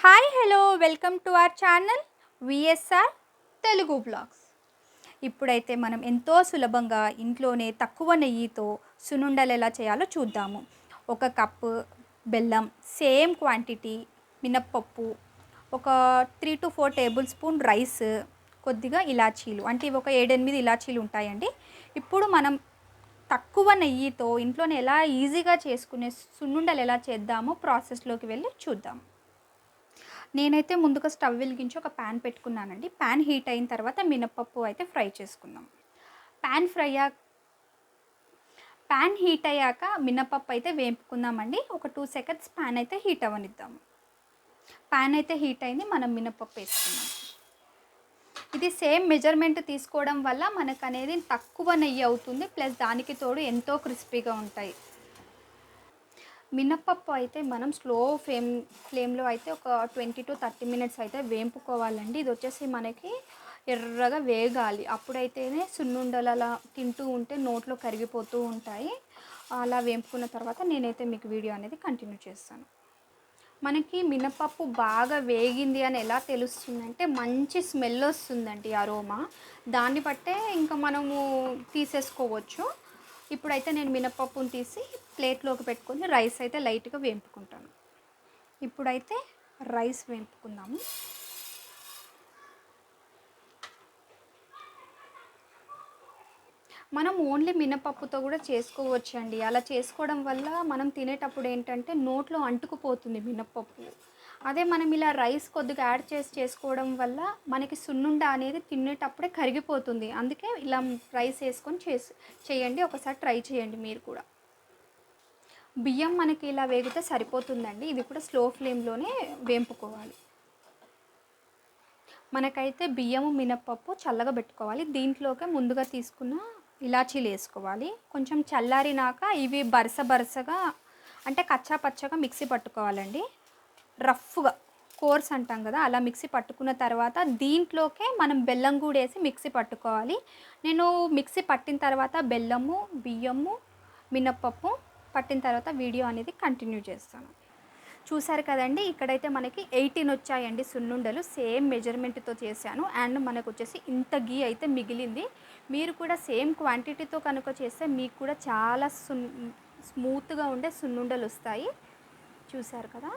Hi hello welcome to our channel VSR Telugu blogs. ఇప్పుడైతే మనం ఎంతో సులభంగా ఇంట్లోనే తక్కువ నెయ్యితో సునుండలు ఎలా చేయాలో చూద్దాము. 1 కప్పు బెల్లం, సేమ్ క్వాంటిటీ మినప్పప్పు, ఒక 3 to 4 టేబుల్ స్పూన్ రైస్, కొద్దిగా ఇలాచీలు, అంటే ఇవి ఒక 7-8 ఇలాచీలు ఉంటాయండి. ఇప్పుడు మనం తక్కువ నెయ్యితో ఇంట్లోనే ఎలా ఈజీగా చేసుకునే సున్నుండలు ఎలా చేద్దామో ప్రాసెస్లోకి వెళ్ళి చూద్దాం. నేనైతే ముందుగా స్టవ్ వెలిగించి ఒక ప్యాన్ పెట్టుకున్నానండి. ప్యాన్ హీట్ అయిన తర్వాత మినపప్పు అయితే ఫ్రై చేసుకుందాం. ప్యాన్ హీట్ అయ్యాక మినపప్పు అయితే వేపుకుందామండి. ఒక 2 సెకండ్స్ ప్యాన్ అయితే హీట్ అవ్వనిద్దాము. ప్యాన్ అయితే హీట్ అయింది, మనం మినపప్పు వేసుకుందాం. ఇది సేమ్ మెజర్మెంట్ తీసుకోవడం వల్ల మనకు అనేది తక్కువ నెయ్యి అవుతుంది, ప్లస్ దానికి తోడు ఎంతో క్రిస్పీగా ఉంటాయి. మినప్పప్పు అయితే మనం స్లో ఫ్లేమ్లో అయితే ఒక 20 to 30 మినిట్స్ అయితే వేపుకోవాలండి. ఇది వచ్చేసి మనకి ఎర్రగా వేగాలి. అప్పుడైతేనే సున్నుండలు అలా తింటూ ఉంటే నోట్లో కరిగిపోతూ ఉంటాయి. అలా వేపుకున్న తర్వాత నేనైతే మీకు వీడియో అనేది కంటిన్యూ చేస్తాను. మనకి మినపప్పు బాగా వేగింది అని ఎలా తెలుస్తుందంటే మంచి స్మెల్ వస్తుందండి, అరోమా. దాన్ని బట్టే ఇంకా మనము తీసేసుకోవచ్చు. ఇప్పుడైతే నేను మినపప్పును తీసి ప్లేట్లోకి పెట్టుకొని రైస్ అయితే లైట్గా వేపుకుంటాను. ఇప్పుడైతే రైస్ వేపుకుందాము. మనం ఓన్లీ మినపప్పుతో కూడా చేసుకోవచ్చండి. అలా చేసుకోవడం వల్ల మనం తినేటప్పుడు ఏంటంటే నోట్లో అంటుకుపోతుంది మినపప్పు. అదే మనం ఇలా రైస్ కొద్దిగా యాడ్ చేసి చేసుకోవడం వల్ల మనకి సున్నుండ అనేది తినేటప్పుడే కరిగిపోతుంది. అందుకే ఇలా రైస్ వేసుకొని చేయండి. ఒకసారి ట్రై చేయండి మీరు కూడా. బియ్యం మనకి ఇలా వేగితే సరిపోతుందండి. ఇది కూడా స్లో ఫ్లేమ్లోనే వేపుకోవాలి. మనకైతే బియ్యము మినపప్పు చల్లగా పెట్టుకోవాలి. దీంట్లోకి ముందుగా తీసుకున్న ఇలాచీలు వేసుకోవాలి. కొంచెం చల్లారినాక ఇవి బరసగా అంటే కచ్చా పచ్చగా మిక్సీ పట్టుకోవాలండి. రఫ్గా కోర్స్ అంటాం కదా, అలా మిక్సీ పట్టుకున్న తర్వాత దీంట్లోకే మనం బెల్లం కూడా వేసి మిక్సీ పట్టుకోవాలి. నేను మిక్సీ పట్టిన తర్వాత బెల్లము, బియ్యము, మినప్పప్పు పట్టిన తర్వాత వీడియో అనేది కంటిన్యూ చేస్తాను. చూసారు కదండి, ఇక్కడైతే మనకి 18 వచ్చాయండి సున్నుండలు. సేమ్ మెజర్మెంట్తో చేశాను. అండ్ మనకు వచ్చేసి ఇంత గీ అయితే మిగిలింది. మీరు కూడా సేమ్ క్వాంటిటీతో కనుక చేస్తే మీకు కూడా చాలా స్మూత్గా ఉండే సున్నుండలు వస్తాయి. చూసారు కదా,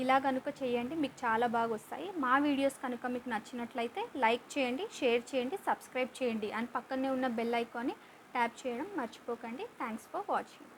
ఇలా కనుక చేయండి, మీకు చాలా బాగా వస్తాయి. మా వీడియోస్ కనుక మీకు నచ్చినట్లయితే లైక్ చేయండి, షేర్ చేయండి, సబ్స్క్రైబ్ చేయండి. అండ్ పక్కనే ఉన్న బెల్ ఐకాన్ని ట్యాప్ చేయడం మర్చిపోకండి. Thanks for watching.